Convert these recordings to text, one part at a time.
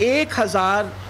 1,000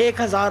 1,000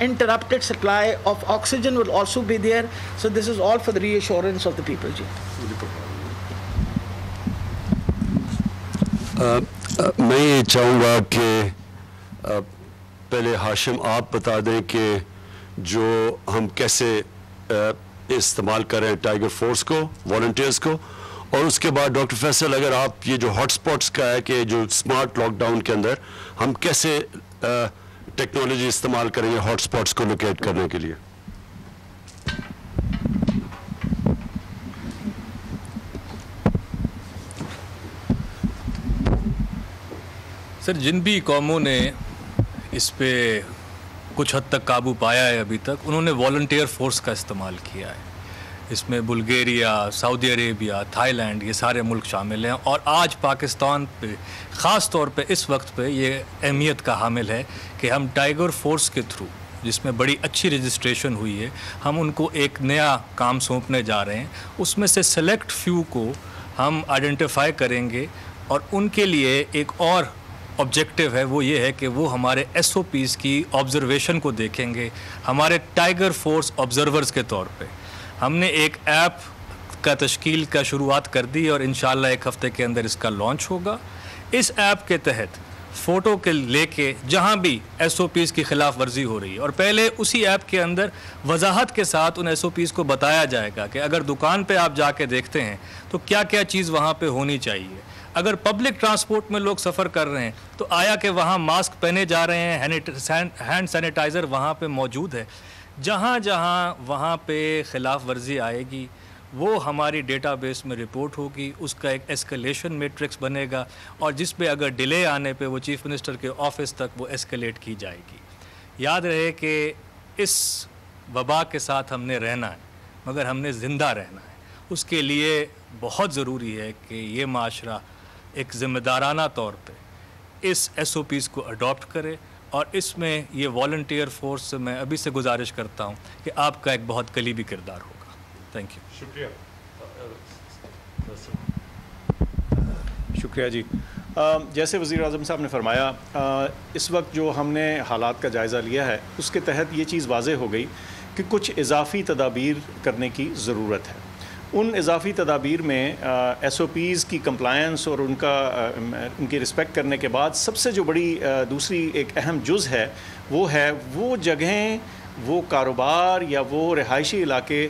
interrupted supply of oxygen will also be there. So this is all for the reassurance of the people. Ji. میں یہ چاہوں گا کہ پہلے ہاشم آپ بتا دیں کہ جو ہم کیسے استعمال کر رہے ہیں ٹائیگر فورس کو، والنٹیئرز کو، اور اس کے بعد ڈاکٹر فیصل اگر آپ یہ جو ہاٹ سپاٹس کا ہے کہ جو اسمارٹ لاک ڈاؤن کے اندر ہم کیسے ٹیکنالوجی استعمال کریں گے ہاٹ سپاٹس کو لوکیٹ کرنے کے لیے. سر، جن بھی قوموں نے اس پہ کچھ حد تک قابو پایا ہے ابھی تک، انہوں نے والنٹیئر فورس کا استعمال کیا ہے. اس میں بلغیریا، سعودی عربیہ، تھائی لینڈ، یہ سارے ملک شامل ہیں. اور آج پاکستان پہ خاص طور پہ اس وقت پہ یہ اہمیت کا حامل ہے کہ ہم ٹائیگر فورس کے تھرو، جس میں بڑی اچھی رجسٹریشن ہوئی ہے، ہم ان کو ایک نیا کام سونپنے جا رہے ہیں. اس میں سے سلیکٹ فیو کو ہم آئیڈینٹیفائی کریں گے اور ان کے لیے ایک اور آبجیکٹیو ہے، وہ یہ ہے کہ وہ ہمارے ایس او پیز کی آبزرویشن کو دیکھیں گے ہمارے ٹائیگر فورس آبزرورز کے طور پہ. ہم نے ایک ایپ کا تشکیل کا شروعات کر دی اور انشاءاللہ ایک ہفتے کے اندر اس کا لانچ ہوگا. اس ایپ کے تحت فوٹو کے لے کے جہاں بھی ایس او پیز کی خلاف ورزی ہو رہی ہے، اور پہلے اسی ایپ کے اندر وضاحت کے ساتھ ان ایس او پیز کو بتایا جائے گا کہ اگر دکان پہ آپ جا کے دیکھتے ہیں تو کیا کیا چیز وہاں پہ ہونی چاہیے. اگر پبلک ٹرانسپورٹ میں لوگ سفر کر رہے ہیں تو آیا کہ وہاں ماسک پہنے جا رہے ہیں، ہینڈ سینیٹائزر وہاں پہ موجود ہے. جہاں جہاں وہاں پہ خلاف ورزی آئے گی وہ ہماری ڈیٹا بیس میں رپورٹ ہوگی، اس کا ایک ایسکلیشن میٹرکس بنے گا، اور جس پہ اگر ڈیلے آنے پہ وہ چیف منسٹر کے آفس تک وہ ایسکلیٹ کی جائے گی. یاد رہے کہ اس وبا کے ساتھ ہم نے رہنا ہے، مگر ہم نے زندہ رہنا ہے. اس کے لیے بہت ضروری ہے کہ یہ معاشرہ ایک ذمہ دارانہ طور پہ اس ایس او پیز کو اڈاپٹ کرے، اور اس میں یہ والنٹیئر فورس سے میں ابھی سے گزارش کرتا ہوں کہ آپ کا ایک بہت قلیبی کردار ہوگا. Thank you. شکریہ جی. جیسے وزیر اعظم صاحب نے فرمایا، اس وقت جو ہم نے حالات کا جائزہ لیا ہے اس کے تحت یہ چیز واضح ہو گئی کہ کچھ اضافی تدابیر کرنے کی ضرورت ہے. ان اضافی تدابیر میں ایس او پیز کی کمپلائنس اور ان کی رسپیکٹ کرنے کے بعد سب سے جو بڑی دوسری ایک اہم جز ہے وہ جگہیں، وہ کاروبار یا وہ رہائشی علاقے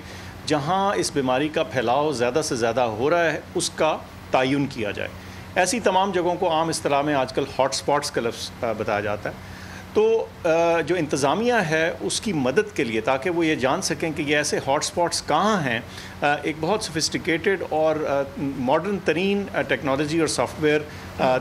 جہاں اس بیماری کا پھیلاؤ زیادہ سے زیادہ ہو رہا ہے اس کا تعین کیا جائے. ایسی تمام جگہوں کو عام اصطلاح میں آج کل ہاٹ سپاٹس کا لفظ بتایا جاتا ہے. تو جو انتظامیہ ہے اس کی مدد کے لیے، تاکہ وہ یہ جان سکیں کہ یہ ایسے ہاٹ سپاٹس کہاں ہیں، ایک بہت سوفسٹیکیٹڈ اور ماڈرن ترین ٹیکنالوجی اور سافٹ ویئر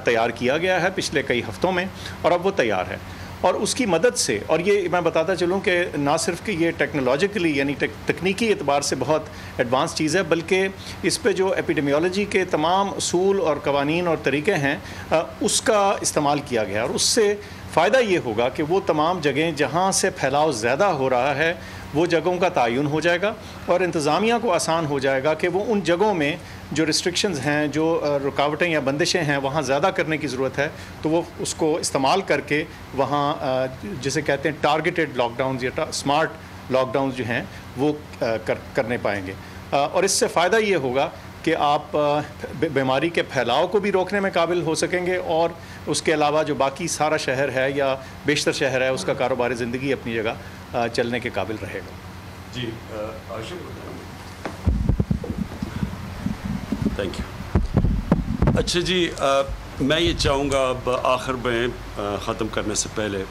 تیار کیا گیا ہے پچھلے کئی ہفتوں میں، اور اب وہ تیار ہے. اور اس کی مدد سے، اور یہ میں بتاتا چلوں کہ نہ صرف کہ یہ ٹیکنالوجیکلی یعنی تکنیکی اعتبار سے بہت ایڈوانس چیز ہے، بلکہ اس پہ جو ایپیڈیمیولوجی کے تمام اصول اور قوانین اور طریقے ہیں اس کا استعمال کیا گیا. اور اس سے فائدہ یہ ہوگا کہ وہ تمام جگہیں جہاں سے پھیلاؤ زیادہ ہو رہا ہے وہ جگہوں کا تعین ہو جائے گا، اور انتظامیہ کو آسان ہو جائے گا کہ وہ ان جگہوں میں جو ریسٹرکشنز ہیں، جو رکاوٹیں یا بندشیں ہیں وہاں زیادہ کرنے کی ضرورت ہے تو وہ اس کو استعمال کر کے وہاں جسے کہتے ہیں ٹارگیٹڈ لاک ڈاؤنز یا اسمارٹ لاک ڈاؤنز جو ہیں وہ کرنے پائیں گے. اور اس سے فائدہ یہ ہوگا کہ آپ بیماری کے پھیلاؤ کو بھی روکنے میں قابل ہو سکیں گے، اور اس کے علاوہ جو باقی سارا شہر ہے یا بیشتر شہر ہے اس کا کاروبار زندگی اپنی جگہ چلنے کے قابل رہے گا. جی تھینک یو. اچھا جی، میں یہ چاہوں گا اب آخر میں ختم کرنے سے پہلے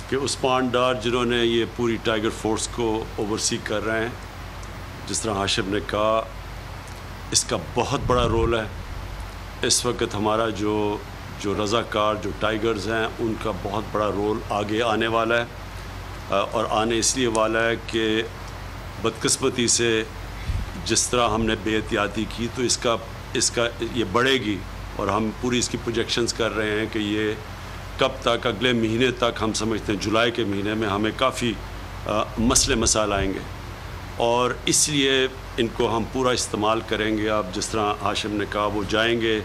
کہ عثمان ڈار جنہوں نے یہ پوری ٹائیگر فورس کو اوورسی کر رہے ہیں، جس طرح ہاشم نے کہا، اس کا بہت بڑا رول ہے. اس وقت ہمارا جو رضاکار جو ٹائیگرز ہیں ان کا بہت بڑا رول آگے آنے والا ہے، اور آنے اس لیے والا ہے کہ بدقسمتی سے جس طرح ہم نے بے احتیاطی کی تو اس کا یہ بڑھے گی، اور ہم پوری اس کی پروجیکشنز کر رہے ہیں کہ یہ کب تک، اگلے مہینے تک ہم سمجھتے ہیں جولائی کے مہینے میں ہمیں کافی مسئلے مسائل آئیں گے، اور اس لیے ان کو ہم پورا استعمال کریں گے. اب جس طرح ہاشم نے کہا وہ جائیں گے،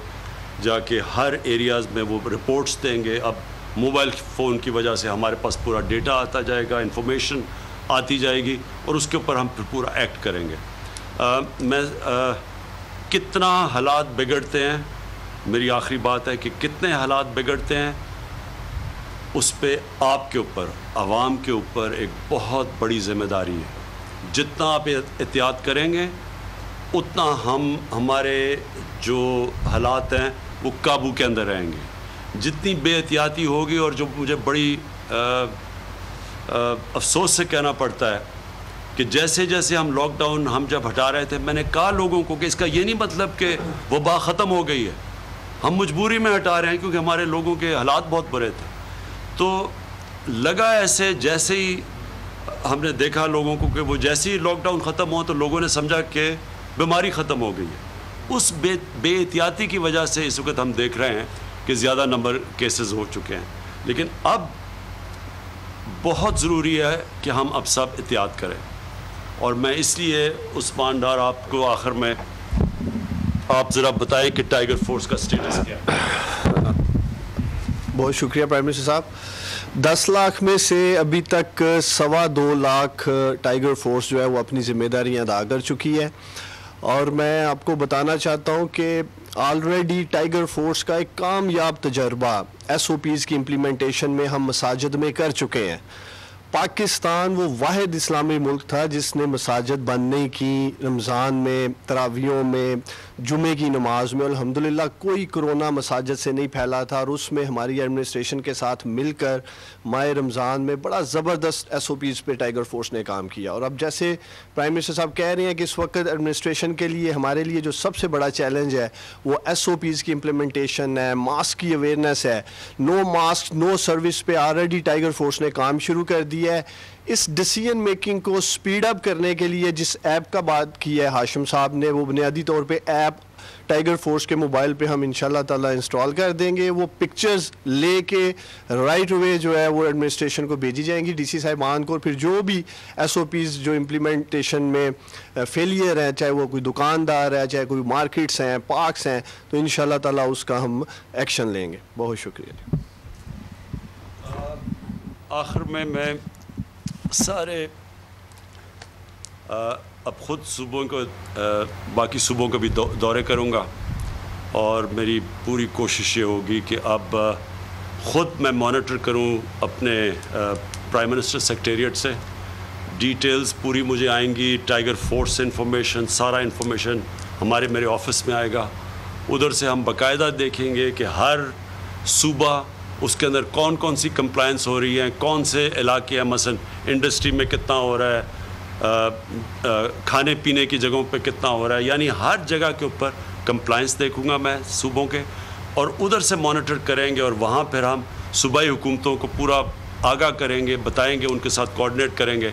جا کے ہر ایریاز میں وہ رپورٹس دیں گے. اب موبائل فون کی وجہ سے ہمارے پاس پورا ڈیٹا آتا جائے گا, انفارمیشن آتی جائے گی, اور اس کے اوپر ہم پھر پورا ایکٹ کریں گے. کتنا حالات بگڑتے ہیں, میری آخری بات ہے کہ کتنے حالات بگڑتے ہیں, اس پہ آپ کے اوپر, عوام کے اوپر ایک بہت بڑی ذمہ داری ہے. جتنا آپ احتیاط کریں گے اتنا ہمارے جو حالات ہیں وہ قابو کے اندر رہیں گے. جتنی بے احتیاطی ہوگی, اور جو مجھے بڑی افسوس سے کہنا پڑتا ہے کہ جیسے جیسے ہم لاک ڈاؤن ہم جب ہٹا رہے تھے, میں نے کہا لوگوں کو کہ اس کا یہ نہیں مطلب کہ وبا ختم ہو گئی ہے, ہم مجبوری میں ہٹا رہے ہیں کیونکہ ہمارے لوگوں کے حالات بہت برے تھے. تو لگا ایسے جیسے ہی ہم نے دیکھا لوگوں کو کہ وہ جیسے ہی لاک ڈاؤن ختم ہوا تو لوگوں نے سمجھا کہ بیماری ختم ہو گئی ہے. اس بے احتیاطی کی وجہ سے اس وقت ہم دیکھ رہے ہیں کہ زیادہ نمبر کیسز ہو چکے ہیں. لیکن اب بہت ضروری ہے کہ ہم اب سب احتیاط کریں, اور میں اس لیے عثمان ڈار آپ کو آخر میں آپ ذرا بتائیں کہ ٹائیگر فورس کا سٹیٹس کیا ہے. بہت شکریہ پرائم منسٹر صاحب. 10 لاکھ میں سے ابھی تک 2.25 لاکھ ٹائیگر فورس جو ہے وہ اپنی ذمہ داریاں ادا کر چکی ہے, اور میں آپ کو بتانا چاہتا ہوں کہ آلریڈی ٹائیگر فورس کا ایک کامیاب تجربہ SOPs کی امپلیمنٹیشن میں ہم مساجد میں کر چکے ہیں. پاکستان وہ واحد اسلامی ملک تھا جس نے مساجد بند نہیں کی, رمضان میں, تراویحوں میں, جمعے کی نماز میں. الحمدللہ کوئی کرونا مساجد سے نہیں پھیلا تھا, اور اس میں ہماری ایڈمنسٹریشن کے ساتھ مل کر ماہ رمضان میں بڑا زبردست SOPs پہ ٹائیگر فورس نے کام کیا. اور اب جیسے پرائم منسٹر صاحب کہہ رہے ہیں کہ اس وقت ایڈمنسٹریشن کے لیے ہمارے لیے جو سب سے بڑا چیلنج ہے وہ SOPs کی امپلیمنٹیشن ہے, ماسک کی اویئرنیس ہے. نو ماسک نو سروس پہ آلریڈی ٹائیگر فورس نے کام شروع کر دیا ہے. اس ڈیسیجن میکنگ کو سپیڈ اپ کرنے کے لیے جس ایپ کا بات کی ہے ہاشم صاحب نے, وہ بنیادی طور پہ ایپ ٹائیگر فورس کے موبائل پہ ہم انشاءاللہ تعالی انسٹال کر دیں گے. وہ پکچرز لے کے رائٹ اوے جو ہے وہ ایڈمنسٹریشن کو بھیجی جائیں گی, DC صاحبان کو, اور پھر جو بھی SOPs جو امپلیمنٹیشن میں فیلئر ہیں, چاہے وہ کوئی دکاندار ہے, چاہے کوئی مارکیٹس ہیں, پارکس ہیں, تو انشاءاللہ تعالی اس کا ہم ایکشن لیں گے. بہت شکریہ. آخر میں سارے اب خود صوبوں کو, باقی صوبوں کو بھی دورے کروں گا, اور میری پوری کوشش یہ ہوگی کہ اب خود میں مانیٹر کروں اپنے پرائم منسٹر سیکریٹریٹ سے. ڈیٹیلز پوری مجھے آئیں گی, ٹائیگر فورس سے انفارمیشن, سارا انفارمیشن میرے آفس میں آئے گا. ادھر سے ہم باقاعدہ دیکھیں گے کہ ہر صوبہ اس کے اندر کون کون سی کمپلائنس ہو رہی ہیں, کون سے علاقے ہیں, مثلا انڈسٹری میں کتنا ہو رہا ہے, کھانے پینے کی جگہوں پہ کتنا ہو رہا ہے. یعنی ہر جگہ کے اوپر کمپلائنس دیکھوں گا میں صوبوں کے, اور ادھر سے مانیٹر کریں گے, اور وہاں پھر ہم صوبائی حکومتوں کو پورا آگاہ کریں گے, بتائیں گے, ان کے ساتھ کوآرڈینیٹ کریں گے.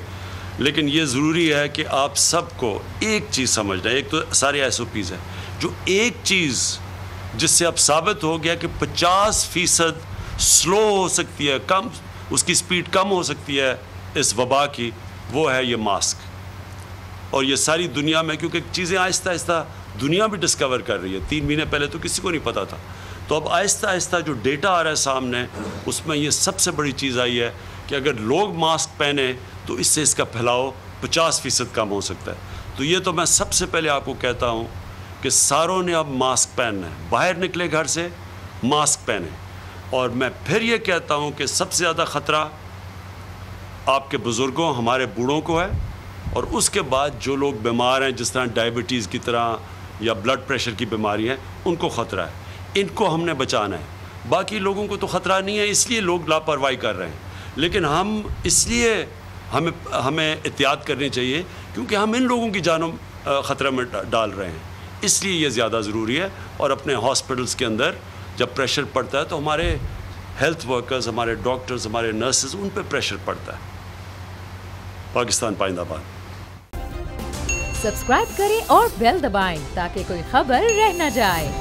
لیکن یہ ضروری ہے کہ آپ سب کو ایک چیز سمجھنا ہے. ایک تو سارے SOPs ہیں, جو ایک چیز جس سے اب ثابت ہو گیا کہ 50% سلو ہو سکتی ہے, کم اس کی سپیڈ کم ہو سکتی ہے اس وبا کی, وہ ہے یہ ماسک. اور یہ ساری دنیا میں, کیونکہ چیزیں آہستہ آہستہ دنیا بھی ڈسکور کر رہی ہے. 3 مہینے پہلے تو کسی کو نہیں پتا تھا, تو اب آہستہ آہستہ جو ڈیٹا آ رہا ہے سامنے, اس میں یہ سب سے بڑی چیز آئی ہے کہ اگر لوگ ماسک پہنے تو اس سے اس کا پھیلاؤ 50% کم ہو سکتا ہے. تو یہ تو میں سب سے پہلے آپ کو کہتا ہوں کہ ساروں نے اب ماسک پہننا ہے, باہر نکلے گھر سے ماسک پہنے. اور میں پھر یہ کہتا ہوں کہ سب سے زیادہ خطرہ آپ کے بزرگوں, ہمارے بوڑھوں کو ہے, اور اس کے بعد جو لوگ بیمار ہیں, جس طرح ڈائبٹیز کی طرح یا بلڈ پریشر کی بیماری ہیں, ان کو خطرہ ہے. ان کو ہم نے بچانا ہے. باقی لوگوں کو تو خطرہ نہیں ہے, اس لیے لوگ لاپرواہی کر رہے ہیں. لیکن ہم اس لیے ہمیں احتیاط کرنی چاہیے کیونکہ ہم ان لوگوں کی جانوں خطرے میں ڈال رہے ہیں. اس لیے یہ زیادہ ضروری ہے. اور اپنے ہاسپٹلس کے اندر جب پریشر پڑتا ہے تو ہمارے ہیلتھ ورکرز, ہمارے ڈاکٹرز, ہمارے نرسز, ان پہ پریشر پڑتا ہے. پاکستان پائندہ باد. سبسکرائب کریں اور بیل دبائیں تاکہ کوئی خبر رہ نہ جائے.